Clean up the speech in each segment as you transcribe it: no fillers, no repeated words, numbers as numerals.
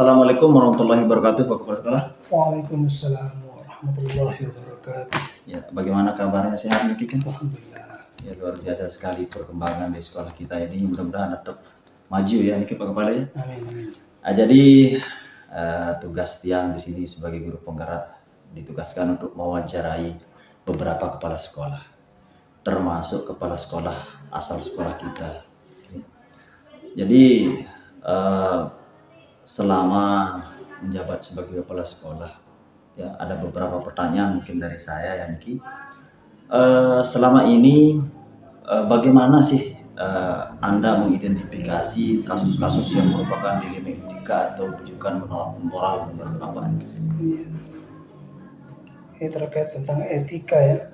Assalamualaikum warahmatullahi wabarakatuh, Pak Kepala Sekolah. Waalaikumsalam warahmatullahi wabarakatuh. Ya, bagaimana kabarnya, sehat nih Kiki? Alhamdulillah. Ya, luar biasa sekali perkembangan di sekolah kita ini. Mudah-mudahan tetap maju ya, Niki Pak Kepala ya. Amin. Jadi tugas Tiang di sini sebagai guru penggerak ditugaskan untuk mewawancarai beberapa kepala sekolah, termasuk kepala sekolah asal sekolah kita. Jadi selama menjabat sebagai kepala sekolah, ya ada beberapa pertanyaan mungkin dari saya ya Niki. Selama ini bagaimana sih Anda mengidentifikasi kasus-kasus yang merupakan dilema etika atau bujukan moral menurut Bapak? Ini terkait tentang etika ya,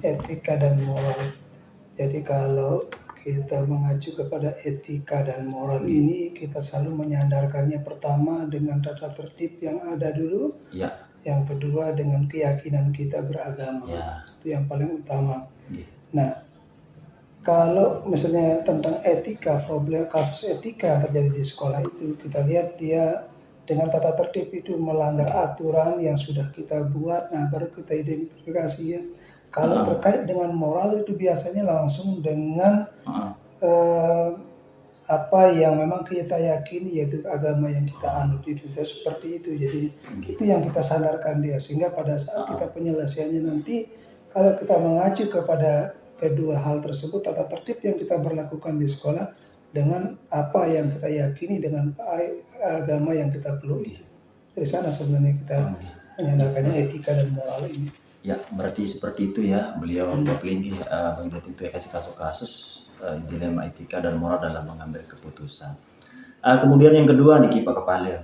etika dan moral. Jadi kalau kita mengacu kepada etika dan moral ini, kita selalu menyandarkannya pertama dengan tata tertib yang ada dulu. Ya. Yang kedua dengan keyakinan kita beragama. Ya. Itu yang paling utama. Ya. Nah, kalau misalnya tentang etika, problem kasus etika yang terjadi di sekolah itu, kita lihat dia dengan tata tertib itu melanggar aturan yang sudah kita buat, nah baru kita identifikasi ya. Kalau terkait dengan moral itu biasanya langsung dengan apa yang memang kita yakini, yaitu agama yang kita anut itu seperti itu. Jadi itu yang kita sandarkan dia, sehingga pada saat kita penyelesaiannya nanti kalau kita mengacu kepada kedua hal tersebut, tata tertib yang kita berlakukan di sekolah dengan apa yang kita yakini dengan agama yang kita peluk itu. Dari sana sebenarnya kita menyandarkannya etika dan moral ini. Ya, berarti seperti itu ya beliau Bapak Linggi mengidentifikasi kasus-kasus dilema etika dan moral dalam mengambil keputusan. Kemudian yang kedua nih Pak Kepala.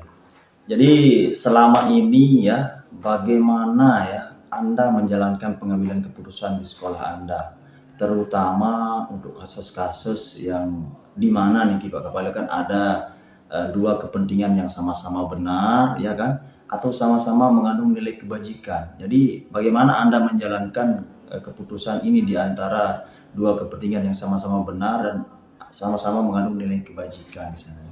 Jadi selama ini ya bagaimana ya Anda menjalankan pengambilan keputusan di sekolah Anda, terutama untuk kasus-kasus yang di mana nih Pak Kepala kan ada dua kepentingan yang sama-sama benar ya kan, atau sama-sama mengandung nilai kebajikan. Jadi bagaimana Anda menjalankan keputusan ini di antara dua kepentingan yang sama-sama benar dan sama-sama mengandung nilai kebajikan misalnya?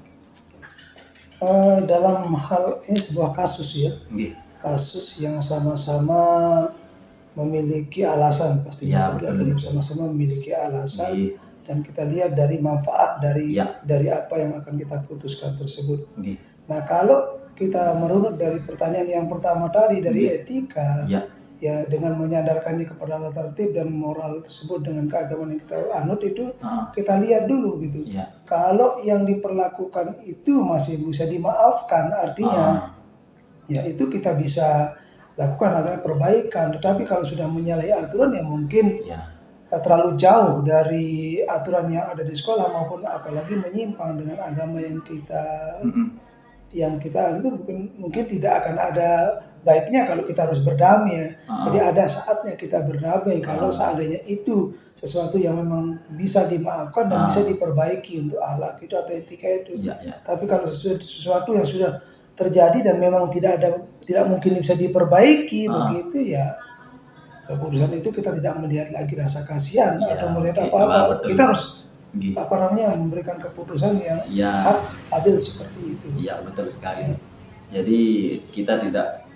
Dalam hal ini sebuah kasus ya. Kasus yang sama-sama memiliki alasan pastinya, ya, sama-sama memiliki alasan. Dan kita lihat dari manfaat dari apa yang akan kita putuskan tersebut. Nah, kalau kita merunut dari pertanyaan yang pertama tadi dari etika, ya dengan menyandarkannya kepada tata tertib dan moral tersebut dengan keagamaan yang kita anut itu, kita lihat dulu gitu. Kalau yang diperlakukan itu masih bisa dimaafkan, artinya ya itu kita bisa lakukan adalah perbaikan. Tetapi kalau sudah menyalahi aturan yang mungkin terlalu jauh dari aturan yang ada di sekolah maupun apalagi menyimpang dengan agama yang kita itu mungkin tidak akan ada baiknya kalau kita harus berdamai. Jadi ada saatnya kita berdamai kalau seandainya itu sesuatu yang memang bisa dimaafkan dan bisa diperbaiki untuk akhlak itu atau etika itu. Tapi kalau sesuatu yang sudah terjadi dan memang tidak mungkin bisa diperbaiki begitu ya, keputusan itu kita tidak melihat lagi rasa kasihan atau melihat apa-apa. Kita harus memberikan keputusan yang hak adil seperti itu. Iya, betul sekali. Jadi kita tidak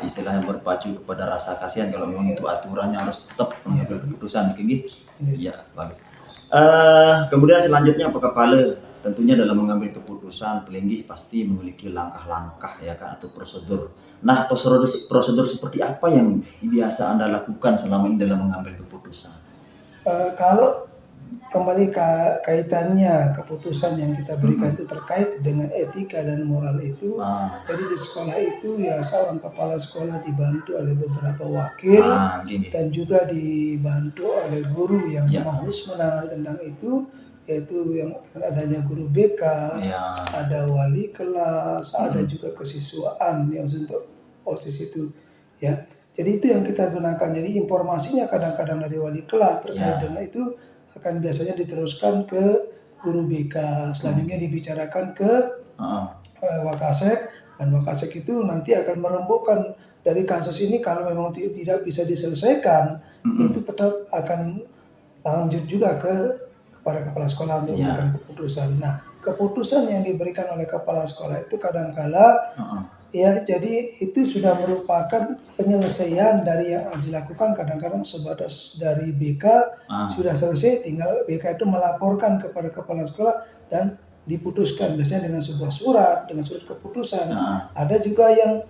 istilahnya berpacu kepada rasa kasihan kalau memang itu aturannya harus tetap mengambil keputusan gitu. Iya, bagus. Kemudian selanjutnya Pak Kepala, tentunya dalam mengambil keputusan Pelinggi pasti memiliki langkah-langkah ya kan atau prosedur. Nah, prosedur seperti apa yang biasa Anda lakukan selama ini dalam mengambil keputusan? Kalau kembali kaitannya keputusan yang kita berikan itu terkait dengan etika dan moral itu. Jadi di sekolah itu ya seorang kepala sekolah dibantu oleh beberapa wakil dan juga dibantu oleh guru yang memang khusus menangani tentang itu, yaitu yang adanya guru BK, ada wali kelas, ada juga kesiswaan yang untuk OSIS itu ya. Jadi itu yang kita gunakan. Jadi informasinya kadang-kadang dari wali kelas terkait dengan itu akan biasanya diteruskan ke guru BK, selanjutnya dibicarakan ke Wakasek, dan Wakasek itu nanti akan merembukkan dari kasus ini. Kalau memang tidak bisa diselesaikan, itu tetap akan lanjut juga kepada kepala sekolah untuk memberikan keputusan. Nah, keputusan yang diberikan oleh kepala sekolah itu kadangkala ya jadi itu sudah merupakan penyelesaian dari yang dilakukan, kadang-kadang sebatas dari BK sudah selesai, tinggal BK itu melaporkan kepada kepala sekolah dan diputuskan biasanya dengan sebuah surat, dengan surat keputusan. Ada juga yang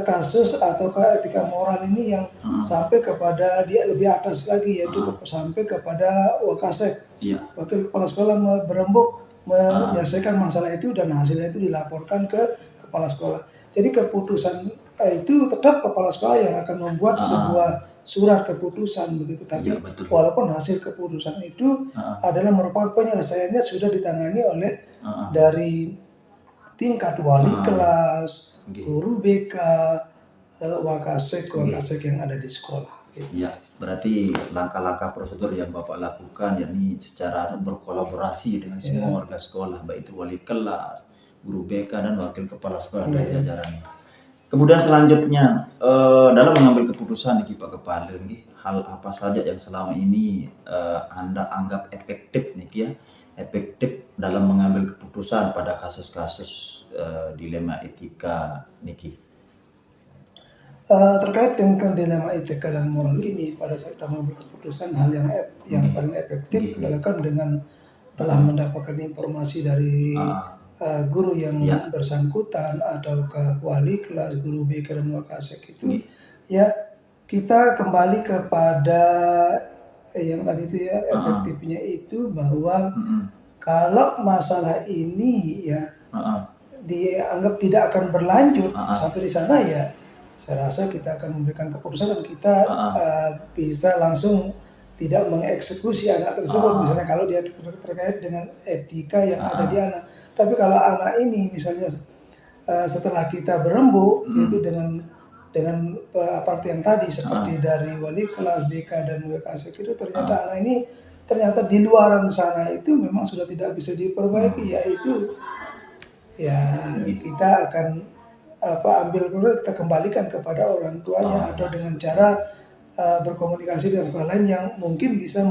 kasus atau etika moral ini yang sampai kepada dia lebih atas lagi, yaitu sampai kepada Wakasek, wakil kepala sekolah berembuk menyelesaikan masalah itu dan hasilnya itu dilaporkan ke kepala sekolah. Jadi keputusan itu tetap kepala sekolah yang akan membuat sebuah surat keputusan begitu, tapi walaupun hasil keputusan itu adalah merupakan penyelesaiannya sudah ditangani oleh dari tingkat wali kelas, guru BK, Wakasek yang ada di sekolah. Iya, berarti langkah-langkah prosedur yang Bapak lakukan yakni secara berkolaborasi dengan semua warga sekolah, baik itu wali kelas, guru BK dan wakil kepala sekolah dari jajarannya. Kemudian selanjutnya dalam mengambil keputusan nih Pak Kepala, hal apa saja yang selama ini Anda anggap efektif nih ya, efektif dalam mengambil keputusan pada kasus-kasus dilema etika Niki? Terkait dengan dilema etika dan moral ini, pada saat kita mengambil keputusan, hal yang paling efektif dilakukan dengan telah mendapatkan informasi dari guru yang bersangkutan atau ke wali kelas, guru BK dan Wakasek itu, ya kita kembali kepada yang tadi itu ya, efektifnya itu bahwa kalau masalah ini ya dianggap tidak akan berlanjut sampai di sana, ya saya rasa kita akan memberikan keputusan dan kita bisa langsung tidak mengeksekusi anak tersebut, misalnya kalau dia terkait dengan etika yang ada di anak. Tapi kalau anak ini misalnya setelah kita berembuk itu dengan aparat yang tadi seperti dari wali kelas, BK dan WKSek itu, ternyata anak ini ternyata di luaran sana itu memang sudah tidak bisa diperbaiki, yaitu ya kita akan ambil dulu, kita kembalikan kepada orang tuanya atau dengan cara berkomunikasi dengan sekolah lain yang mungkin bisa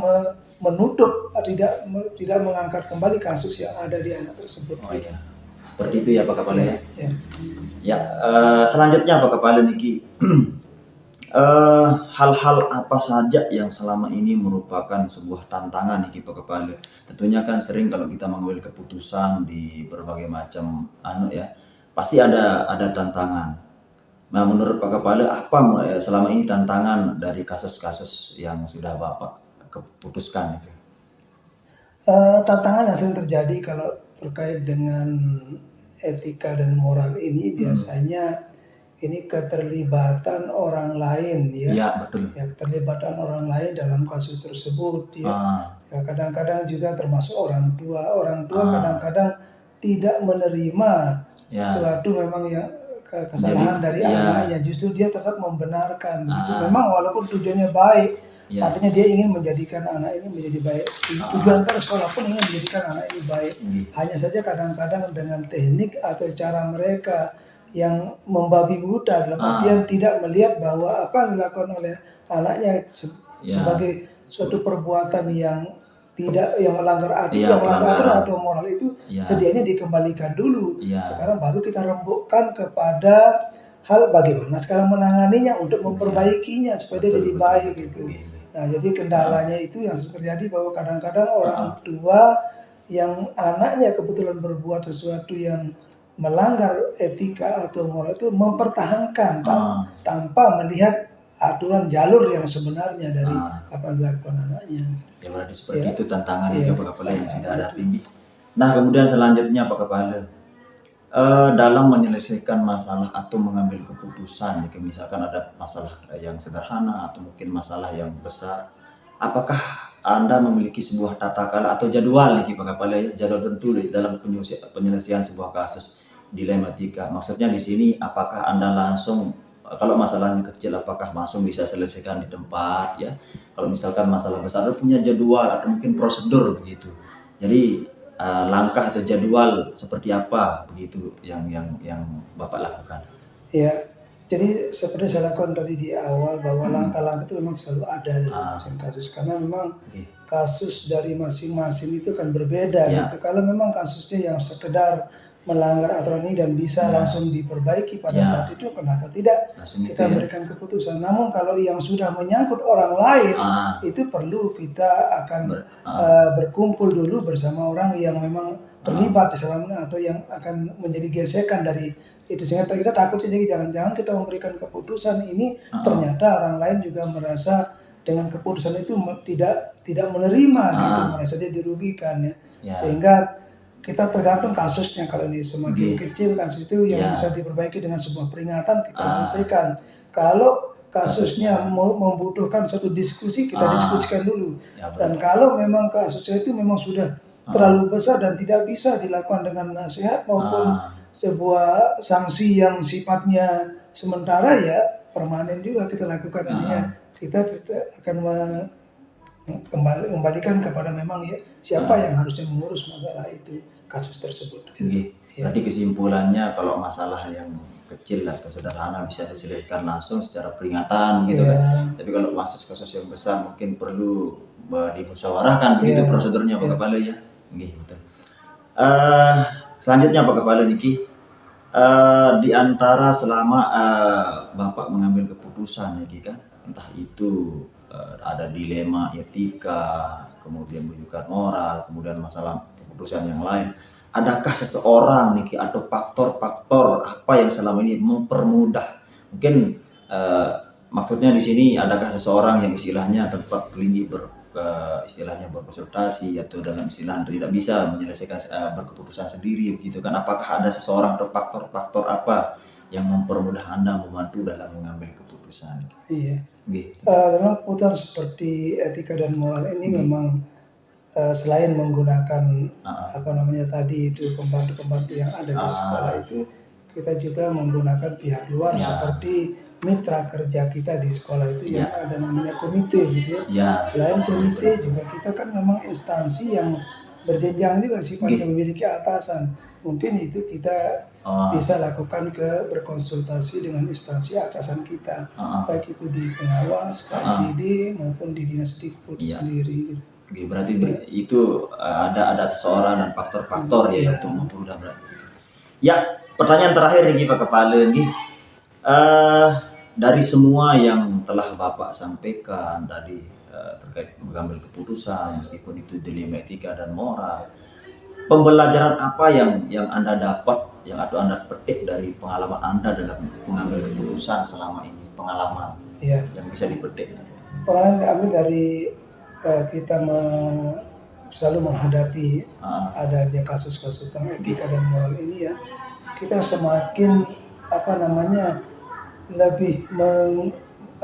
menutup, tidak mengangkat kembali kasus yang ada di anak tersebut. Oh iya, seperti itu ya Pak Kepala ya. Ya, selanjutnya Pak Kepala Niki, hal-hal apa saja yang selama ini merupakan sebuah tantangan nih Pak Kepala? Tentunya kan sering kalau kita mengambil keputusan di berbagai macam pasti ada tantangan. Nah, menurut Pak Kepala apa selama ini tantangan dari kasus-kasus yang sudah Bapak keputuskan itu? Tantangan yang sering terjadi kalau terkait dengan etika dan moral ini biasanya ini keterlibatan orang lain ya. Iya, betul. Ya, keterlibatan orang lain dalam kasus tersebut ya. Ya, kadang-kadang juga termasuk orang tua. Orang tua kadang-kadang tidak menerima sesuatu memang yang kesalahan dari anaknya, justru dia tetap membenarkan gitu. Memang walaupun tujuannya baik, artinya dia ingin menjadikan anak ini menjadi baik. Tujuan kan sekolah pun ingin menjadikan anak ini baik. Hanya saja kadang-kadang dengan teknik atau cara mereka yang membabi buta, dalam artian tidak melihat bahwa apa yang dilakukan oleh anaknya sebagai suatu perbuatan yang melanggar aturan atau moral itu sedianya dikembalikan dulu. Sekarang baru kita rembukkan kepada hal bagaimana sekarang menanganinya untuk memperbaikinya supaya dia jadi baik gitu. Nah, jadi kendalanya itu yang terjadi bahwa kadang-kadang orang tua yang anaknya kebetulan berbuat sesuatu yang melanggar etika atau moral itu mempertahankan tanpa melihat aturan jalur yang sebenarnya dari apa yang dilakukan anaknya. Ya berarti seperti itu tantangan Pak Kepala yang sudah ada tinggi. Nah, kemudian selanjutnya Pak Kepala, dalam menyelesaikan masalah atau mengambil keputusan, misalkan ada masalah yang sederhana atau mungkin masalah yang besar, apakah Anda memiliki sebuah tata cara atau jadwal Pak Kepala ya, jadwal tentu dalam penyelesaian sebuah kasus dilema etika? Maksudnya di sini apakah Anda langsung, kalau masalahnya kecil apakah langsung bisa selesaikan di tempat ya? Kalau misalkan masalah besar punya jadwal atau mungkin prosedur begitu. Jadi langkah atau jadwal seperti apa begitu yang Bapak lakukan? Ya, Jadi seperti saya lakukan tadi di awal bahwa langkah-langkah itu memang selalu ada dalam kasus, karena memang kasus dari masing-masing itu kan berbeda gitu. Kalau memang kasusnya yang sekedar melanggar aturan ini dan bisa langsung diperbaiki pada saat itu, kenapa tidak kita berikan keputusan. Namun kalau yang sudah menyangkut orang lain, itu perlu kita akan berkumpul dulu bersama orang yang memang terlibat di sana atau yang akan menjadi gesekan dari itu, sehingga kita takutnya jadi jangan-jangan kita memberikan keputusan ini ternyata orang lain juga merasa dengan keputusan itu tidak menerima gitu, merasa dia dirugikan ya. Sehingga kita tergantung kasusnya. Kalau ini semakin kecil kasus itu yang bisa diperbaiki dengan sebuah peringatan kita selesaikan. Kalau kasusnya membutuhkan suatu diskusi, kita diskusikan dulu. Dan kalau memang kasusnya itu memang sudah terlalu besar dan tidak bisa dilakukan dengan nasihat maupun sebuah sanksi yang sifatnya sementara, ya permanen juga kita lakukan. Artinya kita akan kembalikan kepada memang ya siapa yang harusnya mengurus masalah itu, kasus tersebut. Berarti kesimpulannya kalau masalah yang kecil atau sederhana bisa diselesaikan langsung secara peringatan gitu kan. Tapi kalau kasus yang besar mungkin perlu dimusyawarahkan begitu prosedurnya Pak Kepala ya. Betul. Selanjutnya Pak Kepala Niki, di antara selama Bapak mengambil keputusan Niki kan, entah itu ada dilema etika, kemudian rujukan moral, kemudian masalah keputusan yang lain. Adakah seseorang Niki atau faktor-faktor apa yang selama ini mempermudah? Mungkin maksudnya di sini adakah seseorang yang istilahnya tempat pelinggi istilahnya berkonsultasi atau dalam istilah tidak bisa menyelesaikan berkeputusan sendiri begitu kan? Apakah ada seseorang atau faktor-faktor apa yang mempermudah Anda membantu dalam mengambil keputusan? Iya. Dalam keputusan seperti etika dan moral ini memang selain menggunakan tadi itu pembantu-pembantu yang ada di sekolah itu, kita juga menggunakan pihak luar seperti mitra kerja kita di sekolah itu yang ada namanya komite gitu ya. Selain komite juga kita kan memang instansi yang berjenjang juga sifatnya, memiliki atasan. Mungkin itu kita bisa lakukan berkonsultasi dengan instansi atasan kita, baik itu di pengawas, KJD maupun di dinas Dikbud sendiri gitu. Berarti itu ada seseorang dan faktor-faktor ya untuk mempermudah berarti. Ya, pertanyaan terakhir nih Pak Kepala nih. Dari semua yang telah Bapak sampaikan tadi terkait mengambil keputusan, meskipun itu dilema etika dan moral, pembelajaran apa yang Anda dapat, atau Anda petik dari pengalaman Anda dalam mengambil keputusan selama ini, pengalaman yang bisa dipetik? Pengalaman diambil dari kita selalu menghadapi adanya kasus-kasus tentang etika dan moral ini ya, kita semakin lebih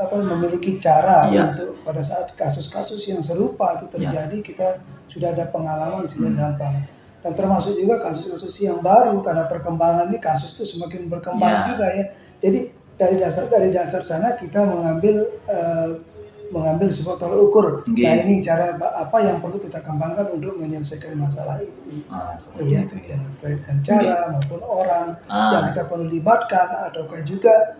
memiliki cara untuk pada saat kasus-kasus yang serupa itu terjadi, kita sudah ada pengalaman, sudah gampang. Dan termasuk juga kasus-kasus yang baru, karena perkembangan ini kasus itu semakin berkembang juga ya. Jadi dari dasar sana kita mengambil sebuah tolak ukur. Nah ini cara apa yang perlu kita kembangkan untuk menyelesaikan masalah itu. Dengan cara maupun orang yang kita perlu libatkan, ataukah juga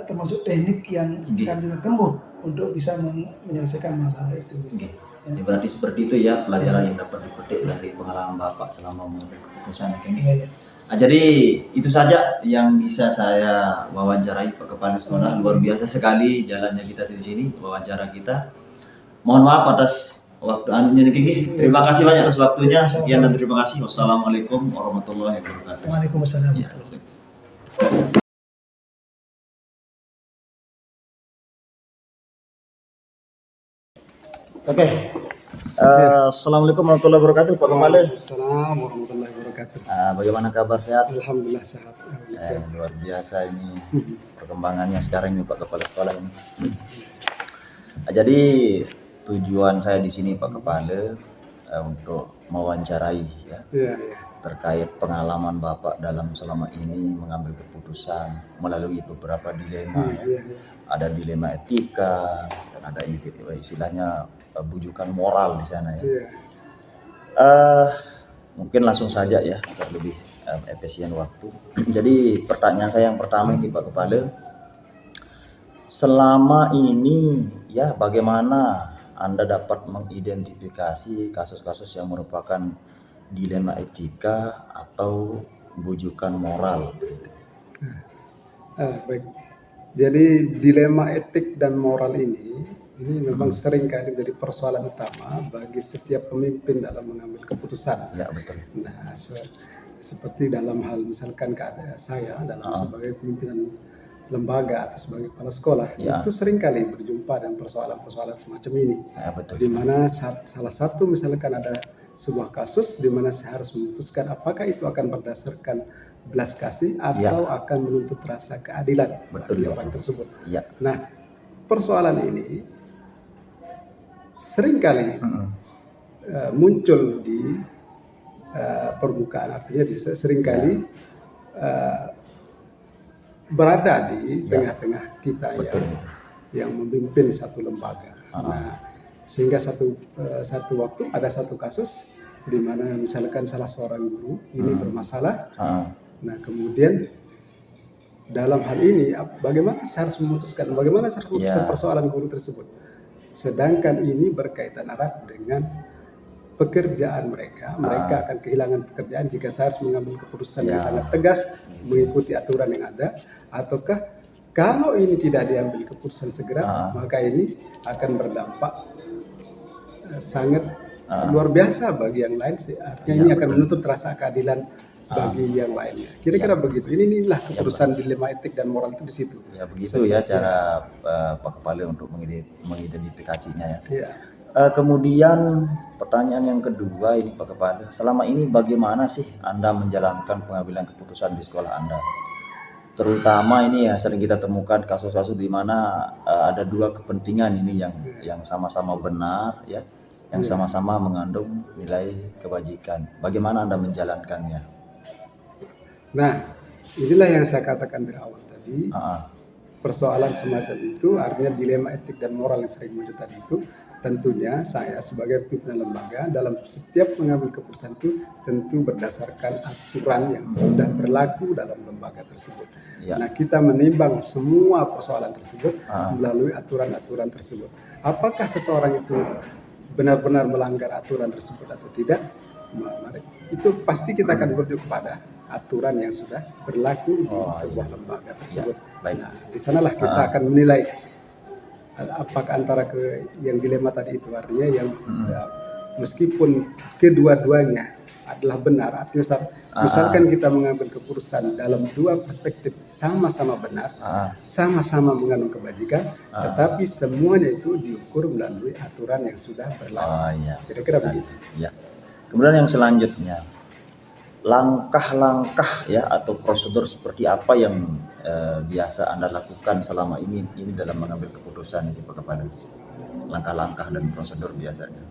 termasuk teknik yang akan kita tempuh untuk bisa menyelesaikan masalah itu. Jadi berarti seperti itu ya pelajaran yang dapat dipetik dari pengalaman Bapak selama mengambil keputusan ini. Jadi itu saja yang bisa saya wawancarai Pak Kepala Sekolah. Luar biasa sekali jalannya kita di sini, wawancara kita. Mohon maaf atas waktu anunya nih. Terima kasih banyak atas waktunya. Sekian dan terima kasih. Wassalamualaikum warahmatullahi wabarakatuh. Waalaikumsalam. Oke. Assalamualaikum warahmatullahi wabarakatuh Pak Kepala. Assalamualaikum warahmatullahi wabarakatuh. Bagaimana kabar, sehat? Alhamdulillah sehat. Luar biasa ini perkembangannya sekarang ini Pak Kepala Sekolah ini. Jadi tujuan saya di sini Pak Kepala untuk mewawancarai terkait pengalaman Bapak dalam selama ini mengambil keputusan melalui beberapa dilema. Ada dilema etika dan ada istilahnya bujukan moral di sana ya. Mungkin langsung saja ya agar lebih efisien waktu. Jadi pertanyaan saya yang pertama ini Pak Kepala, selama ini ya bagaimana Anda dapat mengidentifikasi kasus-kasus yang merupakan dilema etika atau bujukan moral? Baik. Jadi dilema etik dan moral ini memang sering kali menjadi persoalan utama bagi setiap pemimpin dalam mengambil keputusan. Ya betul. Nah, seperti dalam hal misalkan saya dalam sebagai pimpinan lembaga atau sebagai kepala sekolah, itu sering kali berjumpa dengan persoalan-persoalan semacam ini. Ya, betul. Di mana salah satu misalkan ada sebuah kasus di mana saya harus memutuskan apakah itu akan berdasarkan belas kasih atau akan menuntut rasa keadilan bagi orang tersebut. Ya. Nah, persoalan ini seringkali muncul di permukaan, artinya seringkali berada di tengah-tengah kita yang memimpin satu lembaga. Nah, sehingga satu waktu ada satu kasus di mana misalkan salah seorang guru ini bermasalah. Nah, kemudian dalam hal ini bagaimana saya harus memutuskan persoalan guru tersebut. Sedangkan ini berkaitan erat dengan pekerjaan mereka akan kehilangan pekerjaan jika saya harus mengambil keputusan yang sangat tegas mengikuti aturan yang ada, ataukah kalau ini tidak diambil keputusan segera maka ini akan berdampak sangat luar biasa bagi yang lain, artinya ini akan menuntut rasa keadilan bagi yang lainnya. Kira-kira begitu. Inilah keputusan dilema etik dan moral itu di situ. Ya begitu ya cara Pak Kepala untuk mengidentifikasinya ya. Kemudian pertanyaan yang kedua ini Pak Kepala, selama ini bagaimana sih Anda menjalankan pengambilan keputusan di sekolah Anda? Terutama ini ya sering kita temukan kasus-kasus di mana ada dua kepentingan ini yang sama-sama benar ya, yang sama-sama mengandung nilai kebajikan. Bagaimana Anda menjalankannya? Nah, inilah yang saya katakan dari awal tadi. Persoalan semacam itu, artinya dilema etik dan moral yang sering muncul tadi itu, tentunya saya sebagai pimpinan lembaga dalam setiap mengambil keputusan itu tentu berdasarkan aturan yang sudah berlaku dalam lembaga tersebut. Nah, kita menimbang semua persoalan tersebut melalui aturan-aturan tersebut. Apakah seseorang itu benar-benar melanggar aturan tersebut atau tidak? Itu pasti kita akan merujuk kepada aturan yang sudah berlaku di sebuah lembaga tersebut. Nah, di sanalah kita akan menilai apakah antara yang dilema tadi itu, artinya yang meskipun kedua-duanya adalah benar, artinya misalkan kita mengambil keputusan dalam dua perspektif sama-sama benar, sama-sama mengandung kebajikan, tetapi semuanya itu diukur melalui aturan yang sudah berlaku. Kira-kira begitu. Ya. Kemudian yang selanjutnya, langkah-langkah ya atau prosedur seperti apa yang biasa Anda lakukan selama ini dalam mengambil keputusan ini Pak Kepala? Langkah-langkah dan prosedur biasanya.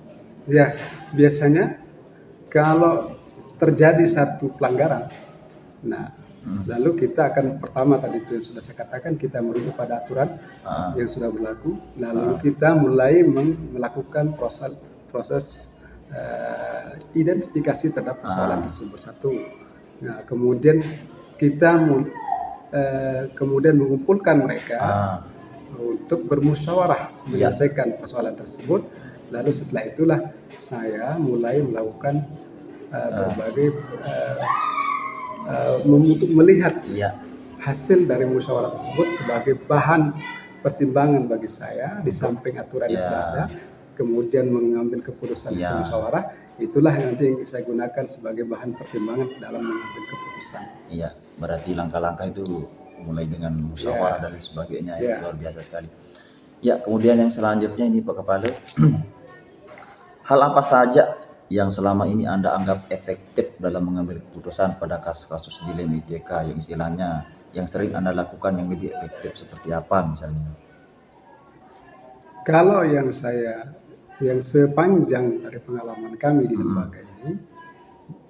Ya, biasanya kalau terjadi satu pelanggaran, nah lalu kita akan pertama tadi itu yang sudah saya katakan, kita merujuk pada aturan yang sudah berlaku, lalu kita mulai melakukan proses identifikasi terhadap persoalan tersebut satu. Nah, kemudian kita kemudian mengumpulkan mereka untuk bermusyawarah menyelesaikan persoalan tersebut. Lalu setelah itulah saya mulai melakukan berbagai untuk melihat hasil dari musyawarah tersebut sebagai bahan pertimbangan bagi saya di samping aturan yang sudah ada. Kemudian mengambil keputusan musyawarah, itulah yang nanti yang saya gunakan sebagai bahan pertimbangan dalam mengambil keputusan. Iya, berarti langkah-langkah itu mulai dengan musyawarah dan sebagainya, luar biasa sekali. Ya, kemudian yang selanjutnya ini Pak Kepala, hal apa saja yang selama ini Anda anggap efektif dalam mengambil keputusan pada kasus-kasus dilema etika yang istilahnya yang sering Anda lakukan yang lebih efektif seperti apa misalnya? Kalau yang sepanjang dari pengalaman kami di lembaga ini,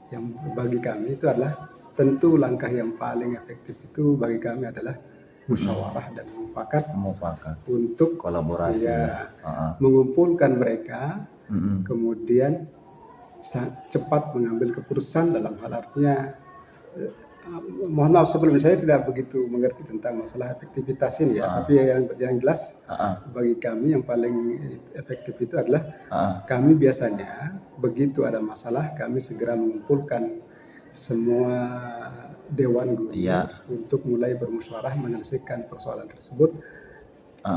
yang bagi kami itu adalah tentu langkah yang paling efektif itu bagi kami adalah musyawarah dan mufakat untuk kolaborasi, mengumpulkan mereka, kemudian cepat mengambil keputusan dalam hal artinya mohon maaf sebelumnya saya tidak begitu mengerti tentang masalah efektivitas ini ya, tapi yang jelas bagi kami yang paling efektif itu adalah kami biasanya begitu ada masalah kami segera mengumpulkan semua dewan guru untuk mulai bermusyawarah menyelesaikan persoalan tersebut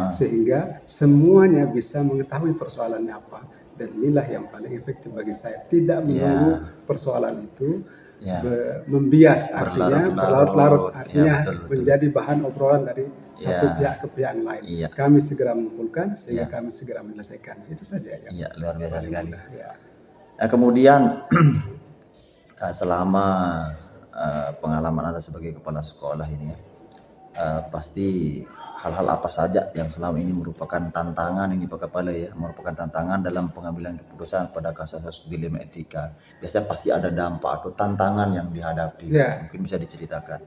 sehingga semuanya bisa mengetahui persoalannya apa, dan inilah yang paling efektif bagi saya, tidak menunggu persoalan itu membias artinya berlarut-larut artinya menjadi bahan obrolan dari satu pihak ke pihak yang lain. Kami segera mengumpulkan sehingga kami segera menyelesaikan, itu saja ya. Iya, luar biasa sekali. Kemudian selama pengalaman Anda sebagai kepala sekolah ini ya, pasti hal-hal apa saja yang selama ini merupakan tantangan ini Pak Kepala ya, merupakan tantangan dalam pengambilan keputusan pada kasus-kasus dilema etika. Biasanya pasti ada dampak atau tantangan yang dihadapi. Mungkin bisa diceritakan.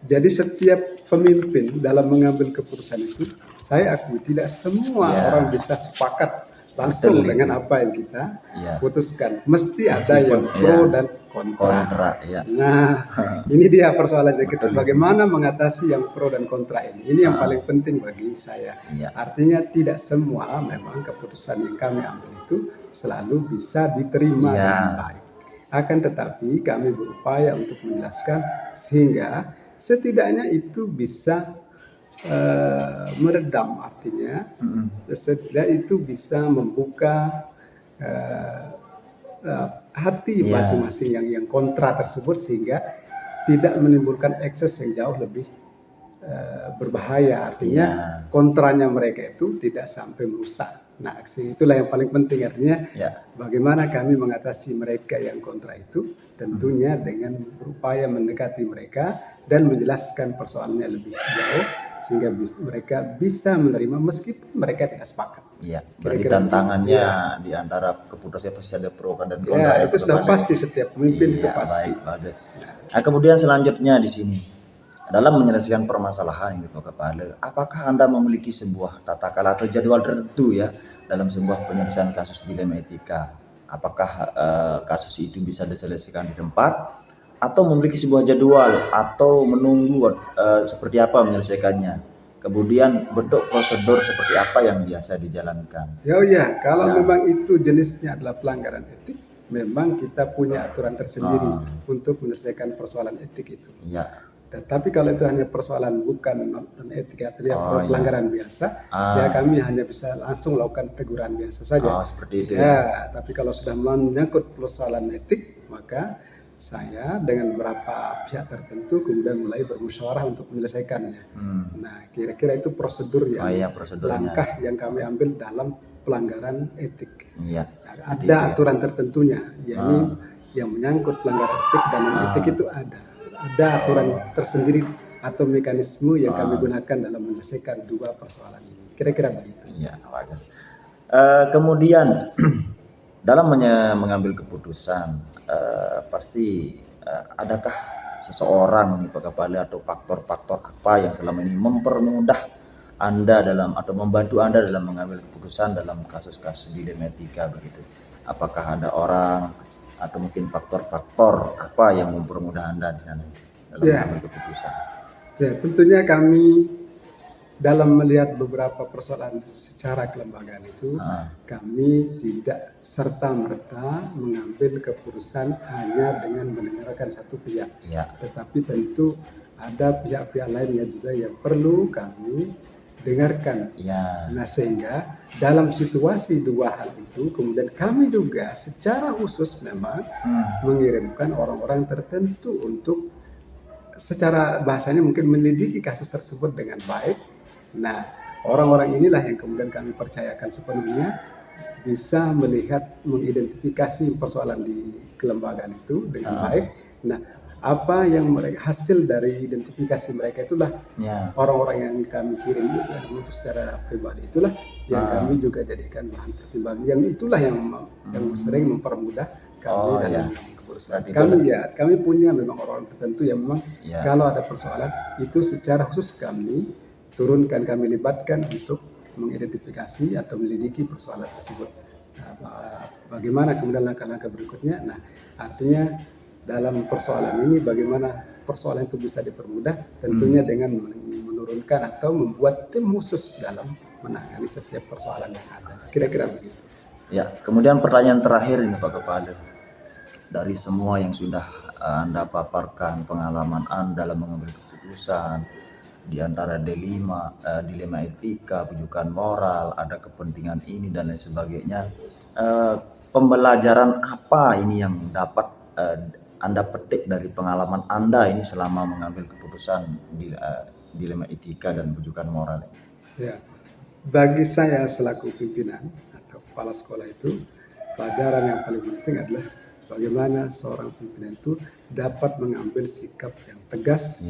Jadi setiap pemimpin dalam mengambil keputusan itu, saya akui tidak semua orang bisa sepakat langsung dengan apa yang kita putuskan. Mesti ada yang pro dan kontra. Nah, ini dia persoalannya kita. Bagaimana mengatasi yang pro dan kontra ini? Ini yang paling penting bagi saya. Artinya tidak semua memang keputusan yang kami ambil itu selalu bisa diterima dengan baik. Akan tetapi kami berupaya untuk menjelaskan sehingga setidaknya itu bisa meredam, artinya setidaknya itu bisa membuka hati masing-masing yang kontra tersebut sehingga tidak menimbulkan ekses yang jauh lebih berbahaya, artinya kontranya mereka itu tidak sampai merusak. Nah, itulah yang paling penting, artinya bagaimana kami mengatasi mereka yang kontra itu, tentunya dengan berupaya mendekati mereka dan menjelaskan persoalannya lebih jauh sehingga mereka bisa menerima meskipun mereka tidak sepakat. Iya, berarti tantangannya di antara keputusannya pasti ada pro dan kontra. Itu sudah pasti setiap pemimpin itu pasti. Bagus. Nah, kemudian selanjutnya di sini dalam menyelesaikan permasalahan ini Pak Kepala, apakah Anda memiliki sebuah tata kelola atau jadwal tertentu ya dalam sebuah penyelesaian kasus dilema etika? Apakah kasus itu bisa diselesaikan di tempat atau memiliki sebuah jadwal atau menunggu seperti apa menyelesaikannya? Kemudian bentuk prosedur seperti apa yang biasa dijalankan? Kalau memang itu jenisnya adalah pelanggaran etik, memang kita punya aturan tersendiri untuk menyelesaikan persoalan etik itu. Tetapi kalau itu hanya persoalan bukan non etik atau pelanggaran biasa, ya kami hanya bisa langsung lakukan teguran biasa saja. Seperti itu. Tapi kalau sudah menyangkut persoalan etik, maka saya dengan beberapa pihak tertentu kemudian mulai bermusyawarah untuk menyelesaikannya. Nah, kira-kira itu prosedur yang langkah yang kami ambil dalam pelanggaran etik. Ada aturan tertentunya, yakni yang menyangkut pelanggaran etik dan non etik itu ada aturan tersendiri atau mekanisme yang kami gunakan dalam menyelesaikan dua persoalan ini. Kira-kira begitu. Bagus. Kemudian dalam mengambil keputusan, pasti adakah seseorang ini Pak Kepala atau faktor-faktor apa yang selama ini mempermudah Anda dalam atau membantu Anda dalam mengambil keputusan dalam kasus-kasus dilema etika begitu? Apakah ada orang atau mungkin faktor-faktor apa yang mempermudah Anda di sana dalam mengambil keputusan? Tentunya kami dalam melihat beberapa persoalan secara kelembagaan itu, kami tidak serta-merta mengambil keputusan hanya dengan mendengarkan satu pihak. Tetapi tentu ada pihak-pihak lainnya juga yang perlu kami dengarkan. Nah, sehingga dalam situasi dua hal itu, kemudian kami juga secara khusus memang mengirimkan orang-orang tertentu untuk secara bahasanya mungkin menyelidiki kasus tersebut dengan baik. Nah, orang-orang inilah yang kemudian kami percayakan sepenuhnya bisa melihat, mengidentifikasi persoalan di kelembagaan itu dengan baik. Nah, apa yang hasil dari identifikasi mereka itulah orang-orang yang kami kirim itu secara pribadi itulah yang kami juga jadikan bahan pertimbangan. Yang itulah yang sering mempermudah kami dalam keputusan. Kami punya memang orang tertentu yang memang kalau ada persoalan itu secara khusus kami turunkan, kami libatkan untuk mengidentifikasi atau menyelidiki persoalan tersebut. bagaimana kemudian langkah-langkah berikutnya. Nah, artinya dalam persoalan ini bagaimana persoalan itu bisa dipermudah, tentunya dengan menurunkan atau membuat tim khusus dalam menangani setiap persoalan yang ada. Kira-kira begitu. Ya, kemudian pertanyaan terakhir ini Pak Kepala. Dari semua yang sudah Anda paparkan, pengalaman Anda dalam mengambil keputusan, di antara dilema etika, rujukan moral, ada kepentingan ini dan lain sebagainya. Pembelajaran apa ini yang dapat Anda petik dari pengalaman Anda ini selama mengambil keputusan di dilema etika dan rujukan moral? Ya, bagi saya selaku pimpinan atau kepala sekolah itu, pelajaran yang paling penting adalah bagaimana seorang pimpinan itu dapat mengambil sikap yang tegas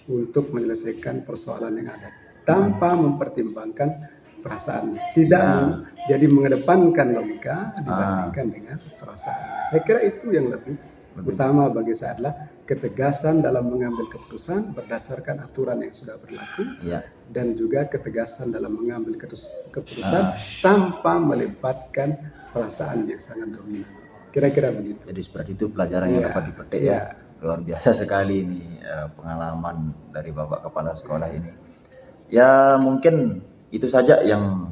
untuk menyelesaikan persoalan yang ada tanpa mempertimbangkan perasaan, tidak jadi mengedepankan logika dibandingkan dengan perasaan. Saya kira itu yang lebih utama bagi saya adalah ketegasan dalam mengambil keputusan berdasarkan aturan yang sudah berlaku dan juga ketegasan dalam mengambil keputusan tanpa melibatkan perasaan yang sangat dominan. Kira-kira begitu. Jadi seperti itu pelajaran yang dapat dipetik ya. Luar biasa sekali ini pengalaman dari Bapak Kepala Sekolah ini. Ya mungkin itu saja yang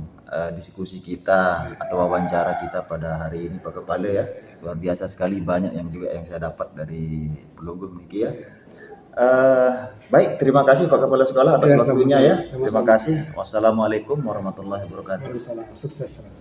diskusi kita atau wawancara kita pada hari ini Pak Kepala ya. Luar biasa sekali, banyak yang saya dapat dari pelunggung Niki ya. Baik, terima kasih Pak Kepala Sekolah atas waktunya ya. Terima kasih. Wassalamualaikum warahmatullahi wabarakatuh. Waalaikumsalam. Sukses.